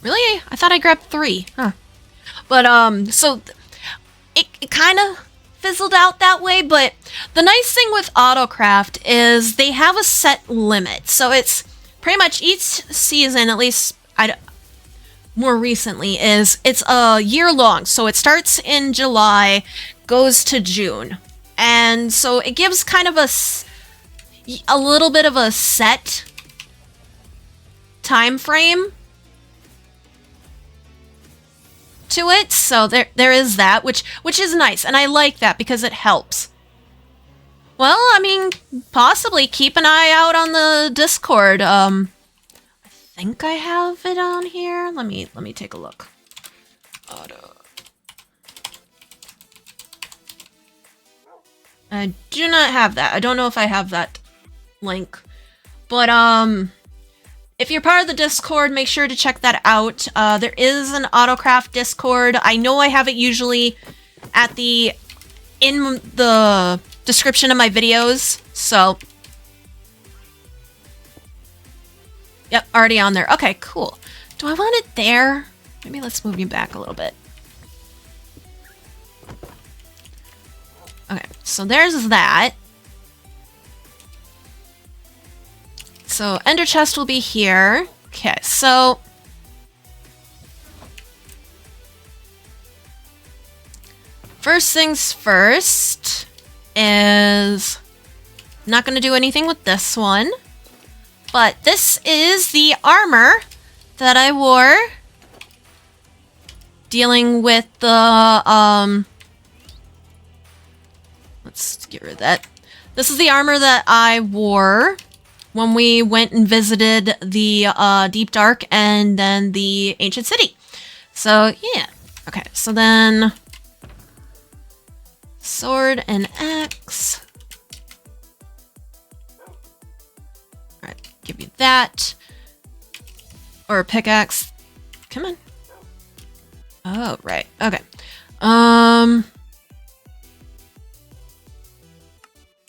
really? I thought I grabbed 3. Huh. But, so it kind of fizzled out that way, but the nice thing with AutoCraft is they have a set limit. So it's pretty much each season, at least more recently, it's a year long. So it starts in July, goes to June. And so it gives kind of a little bit of a set time frame to it, so there is that, which is nice, and I like that because it helps. Well, I mean, possibly keep an eye out on the Discord. I think I have it on here. Let me take a look. I do not have that. I don't know if I have that link, but if you're part of the Discord, make sure to check that out. There is an AutoCraft Discord. I know I have it usually in the description of my videos. So, yep, already on there. Okay, cool. Do I want it there? Maybe let's move you back a little bit. Okay, so there's that. So Ender Chest will be here. Okay, so first things first is not going to do anything with this one, but this is the armor that I wore dealing with the let's get rid of that. This is the armor that I wore when we went and visited the Deep Dark and then the Ancient City. So, yeah. Okay, so then sword and axe. Alright, give you that. Or a pickaxe. Come on. Oh, right. Okay.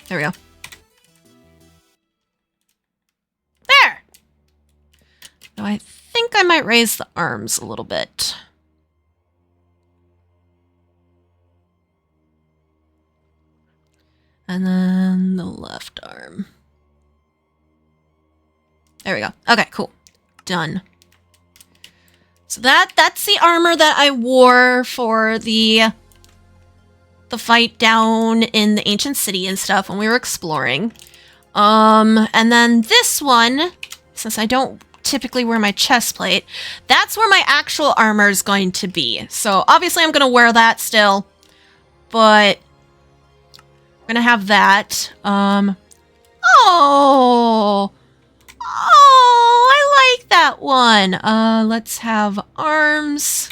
There we go. There! Now I think I might raise the arms a little bit. And then the left arm. There we go. Okay, cool. Done. So that's the armor that I wore for the fight down in the Ancient City and stuff when we were exploring. And then this one, since I don't typically wear my chest plate, that's where my actual armor is going to be. So obviously I'm going to wear that still, but I'm going to have that. Oh, I like that one. Let's have arms.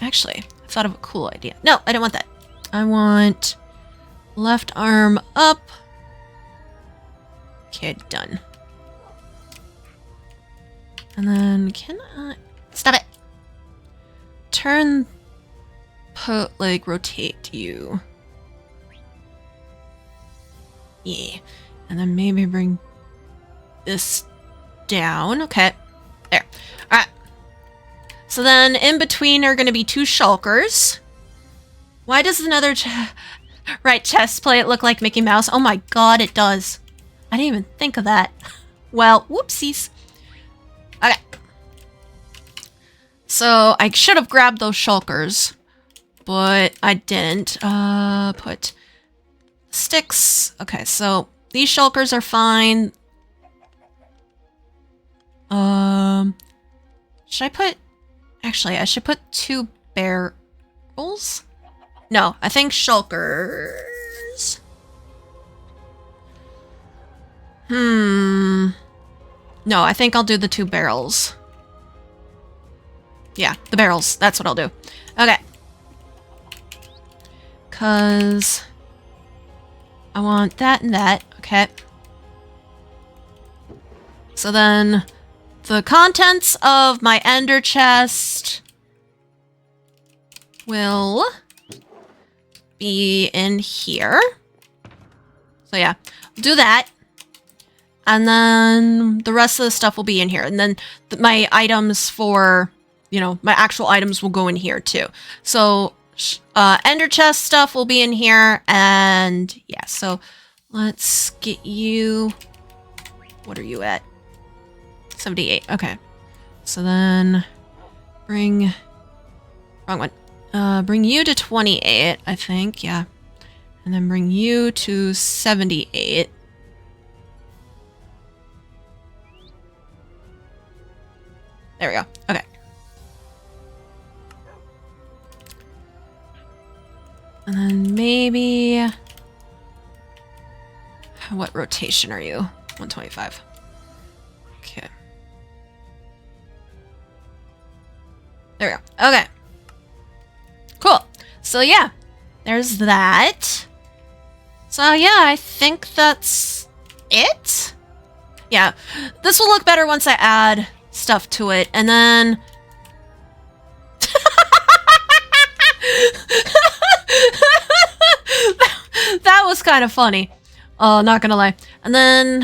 Actually, I thought of a cool idea. No, I don't want that. I want left arm up. Okay, done. And then can I... Stop it! Rotate you. Yeah. And then maybe bring this down. Okay. There. Alright. So then in between are going to be 2 shulkers. Why does another right chest plate look like Mickey Mouse? Oh my god, it does. I didn't even think of that. Well, whoopsies. Okay. So I should have grabbed those shulkers, but I didn't. Put sticks. Okay, so these shulkers are fine. Should I put... Actually, I should put 2 bear... barrels? No, I think shulkers. No, I think I'll do the 2 barrels. Yeah, the barrels. That's what I'll do. Okay. Because I want that and that. Okay. So then the contents of my ender chest will be in here. So yeah, I'll do that. And then the rest of the stuff will be in here. And then my items for, you know, my actual items will go in here too. So ender chest stuff will be in here. And yeah, so let's get you. What are you at? 78. Okay. So then bring. Wrong one. Bring you to 28, I think. Yeah. And then bring you to 78. There we go. Okay. And then maybe... What rotation are you? 125. Okay. There we go. Okay. Cool. So yeah, there's that. So yeah, I think that's it. Yeah, this will look better once I add stuff to it, and then that was kind of funny. Oh, not gonna lie. And then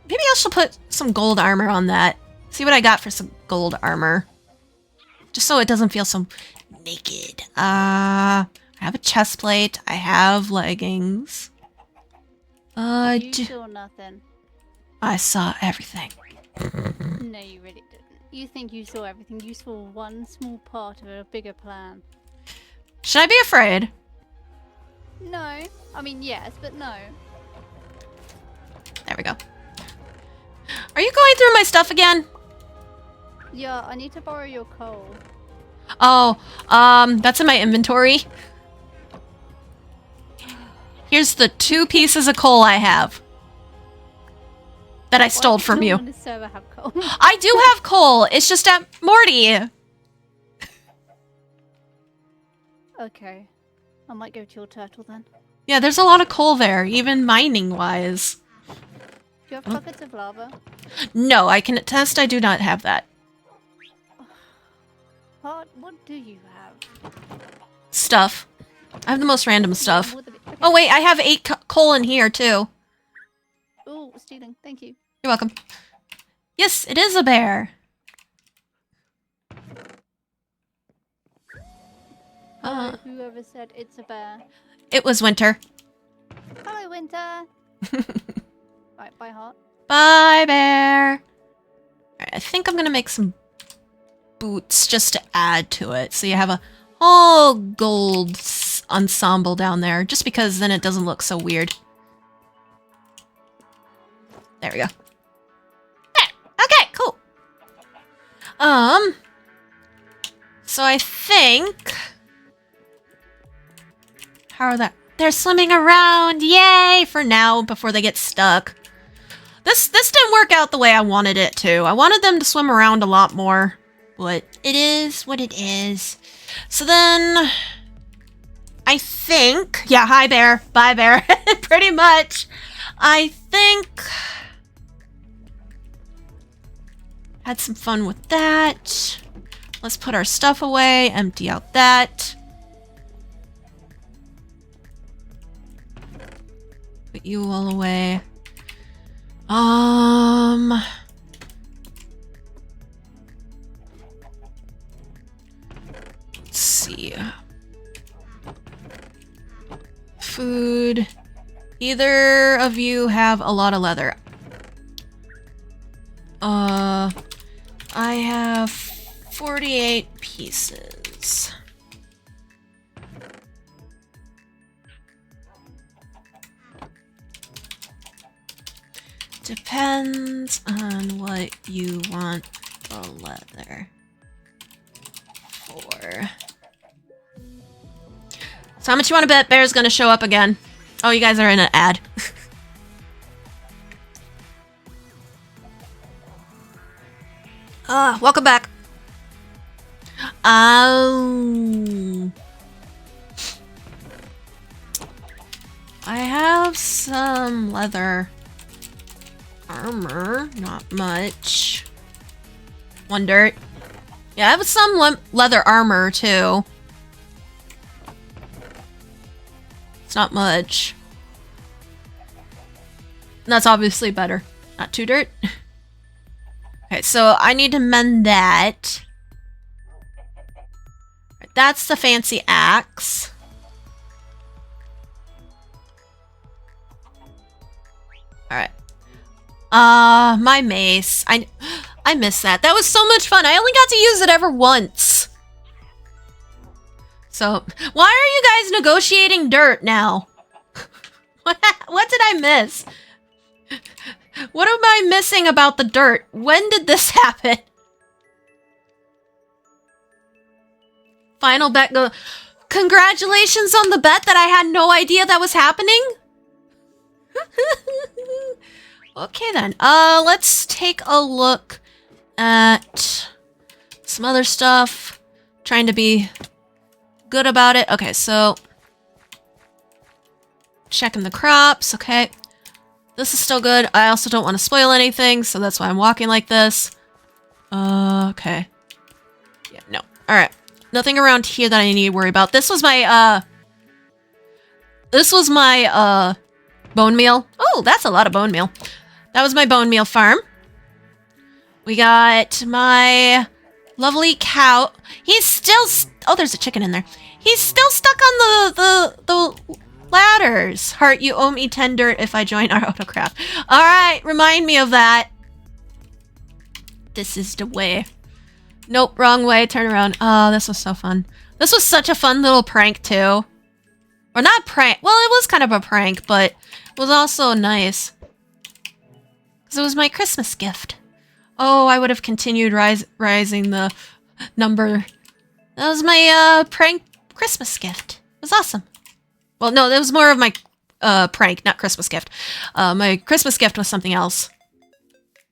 maybe I should put some gold armor on that. See what I got for some gold armor, just so it doesn't feel so naked. I have a chest plate. I have leggings. You saw nothing. I saw everything. No, you really didn't. You think you saw everything. You saw one small part of a bigger plan. Should I be afraid? No. I mean, yes, but no. There we go. Are you going through my stuff again? Yeah, I need to borrow your coal. Oh, that's in my inventory. Here's the 2 pieces of coal I have that I stole from you. Why does server have coal? I do have coal. It's just at Morty. Okay. I might go to your turtle then. Yeah, there's a lot of coal there, even mining-wise. Do you have buckets of lava? No, I can attest I do not have that. What do you have? Stuff. I have the most random stuff. Okay. Oh wait, I have 8 coal in here too. Oh, stealing. Thank you. You're welcome. Yes, it is a bear. Whoever said it's a bear. It was Winter. Hello, Winter. Right, bye, heart. Bye, bear. Alright, I think I'm gonna make some boots just to add to it. So you have a whole gold ensemble down there, just because then it doesn't look so weird. There we go. Okay, cool. So I think... How are that? They're swimming around! Yay! For now, before they get stuck. This didn't work out the way I wanted it to. I wanted them to swim around a lot more. But it is what it is. So then... I think... Yeah, hi bear. Bye bear. Pretty much. I think... Had some fun with that. Let's put our stuff away. Empty out that. Put you all away. Let's see. Food. Either of you have a lot of leather. I have 48 pieces. Depends on what you want the leather for. So how much you want to bet Bear's gonna show up again? Oh, you guys are in an ad. Welcome back. I have some leather armor, not much. 1 dirt. Yeah, I have some leather armor too. It's not much. And that's obviously better. Not 2 dirt. Okay, so I need to mend that. That's the fancy axe. Alright. My mace. I miss that. That was so much fun. I only got to use it ever once. So, why are you guys negotiating dirt now? What did I miss? What am I missing about the dirt? When did this happen? Final bet go. Congratulations on the bet that I had no idea that was happening. Okay then. Let's take a look at some other stuff. Trying to be good about it. Okay, so checking the crops. Okay. This is still good. I also don't want to spoil anything, so that's why I'm walking like this. Okay. Yeah, no. Alright. Nothing around here that I need to worry about. This was my bone meal. Oh, that's a lot of bone meal. That was my bone meal farm. We got my lovely cow. He's still... Oh, there's a chicken in there. He's still stuck on the ladders. Heart, you owe me 10 dirt if I join our AutoCraft. Alright, remind me of that. This is the way. Nope, wrong way. Turn around. Oh, this was so fun. This was such a fun little prank, too. Or not prank. Well, it was kind of a prank, but it was also nice. Because it was my Christmas gift. Oh, I would have continued rising the number. That was my prank Christmas gift. It was awesome. Well, no, that was more of my prank, not Christmas gift. My Christmas gift was something else.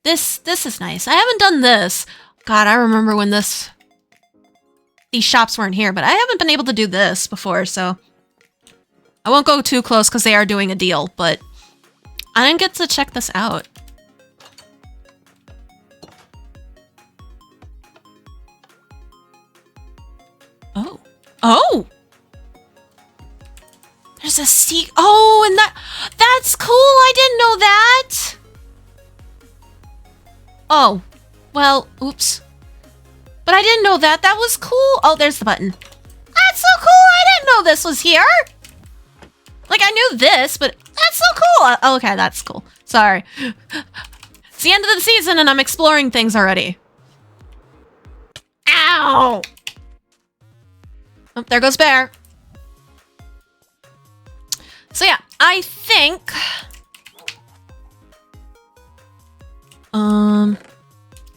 This is nice. I haven't done this. God, I remember when these shops weren't here, but I haven't been able to do this before, so I won't go too close because they are doing a deal, but I didn't get to check this out. Oh. Oh! There's a sea. Oh, and that's cool. I didn't know that. Oh, well, oops. But I didn't know that. That was cool. Oh, there's the button. That's so cool. I didn't know this was here. Like, I knew this, but that's so cool. Oh, okay, that's cool. Sorry. It's the end of the season and I'm exploring things already. Ow! Oh, there goes Bear. So yeah, I think...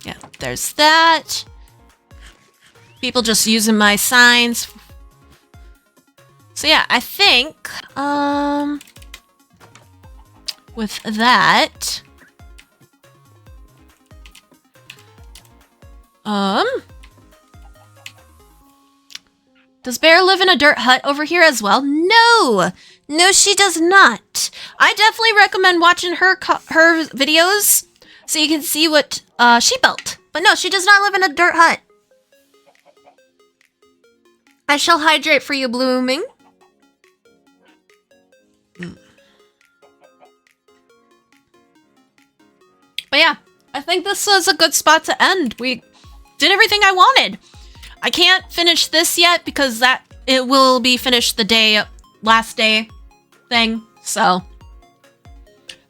Yeah, there's that. People just using my signs. So yeah, I think, with that, does Bear live in a dirt hut over here as well? No! No, she does not. I definitely recommend watching her videos so you can see what she built. But no, she does not live in a dirt hut. I shall hydrate for you, Blooming. But yeah, I think this was a good spot to end. We did everything I wanted. I can't finish this yet because it will be finished the last day thing. So,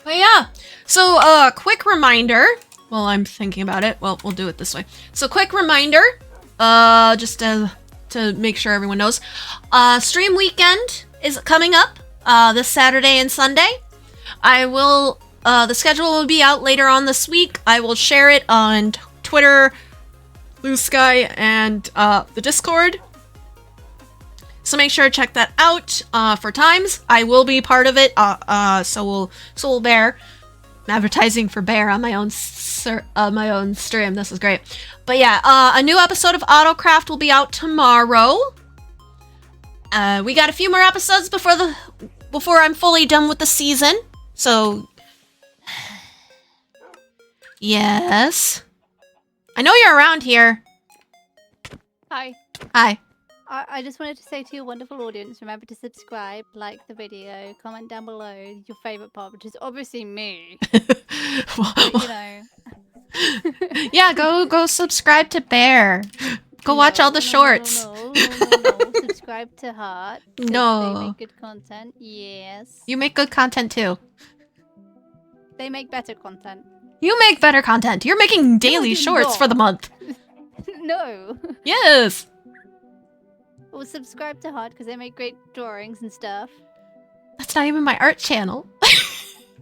but yeah. So, quick reminder. Well, I'm thinking about it. Well, we'll do it this way. So, quick reminder. Just to make sure everyone knows. Stream weekend is coming up this Saturday and Sunday. The schedule will be out later on this week. I will share it on Twitter, Blue Sky, and the Discord. So make sure to check that out for times. I will be part of it. So will Bear. I'm advertising for Bear on my own stream. This is great. But yeah, a new episode of AutoCraft will be out tomorrow. We got a few more episodes before I'm fully done with the season. So yes, I know you're around here. Hi. Hi. I just wanted to say to your wonderful audience, remember to subscribe, like the video, comment down below your favourite part, which is obviously me. But, you know. Yeah, go subscribe to Bear. Go watch all the shorts. No. Subscribe to Heart. No. They make good content. Yes. You make good content too. They make better content. You make better content. You're making daily do shorts not. for the month. No. Yes. Well, subscribe to Heart because they make great drawings and stuff. That's not even my art channel.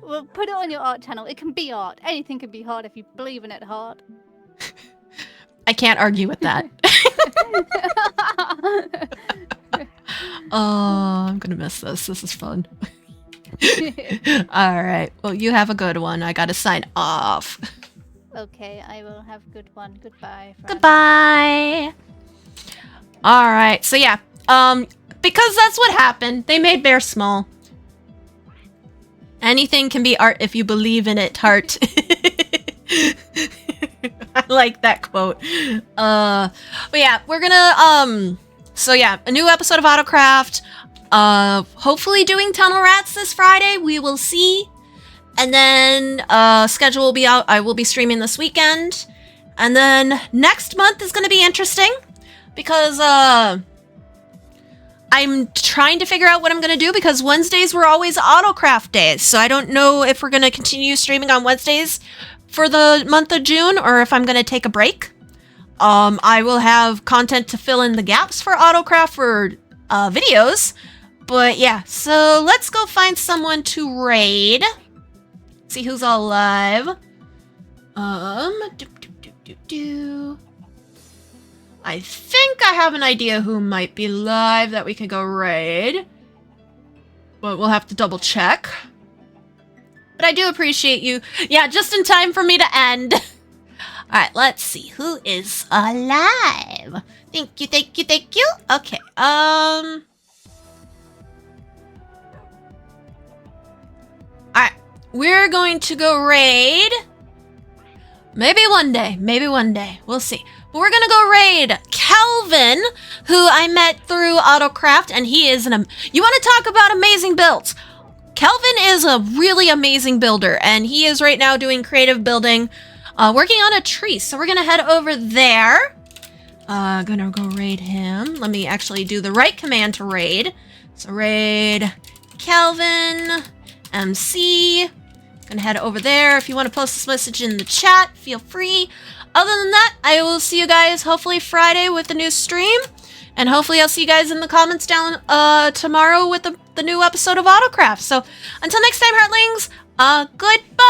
Well, put it on your art channel. It can be art. Anything can be art if you believe in it, Heart. I can't argue with that. Oh, I'm gonna miss this. This is fun. All right. Well, you have a good one. I gotta sign off. Okay, I will have a good one. Goodbye. friend. Goodbye. All right. So yeah, because that's what happened. They made Bear small. Anything can be art if you believe in it, Heart. I like that quote. But yeah, we're gonna so yeah, a new episode of AutoCraft. Hopefully doing Tunnel Rats this Friday. We will see. And then schedule will be out. I will be streaming this weekend. And then next month is gonna be interesting because I'm trying to figure out what I'm going to do because Wednesdays were always AutoCraft days. So I don't know if we're going to continue streaming on Wednesdays for the month of June or if I'm going to take a break. I will have content to fill in the gaps for AutoCraft for videos. But yeah, so let's go find someone to raid. See who's all live. I think I have an idea who might be live that we could go raid. But we'll have to double check. But I do appreciate you. Yeah, just in time for me to end. Alright, let's see. Who is alive? Thank you. Okay, Alright. We're going to go raid. Maybe one day. We'll see. But we're gonna go raid Calvin, who I met through AutoCraft, and he is you want to talk about amazing builds? Calvin is a really amazing builder, and he is right now doing creative building, working on a tree. So we're gonna head over there. Gonna go raid him. Let me actually do the right command to raid. So raid Calvin, MC. Gonna head over there. If you want to post this message in the chat, feel free. Other than that, I will see you guys hopefully Friday with the new stream. And hopefully I'll see you guys in the comments down tomorrow with the new episode of AutoCraft. So until next time, Heartlings, goodbye!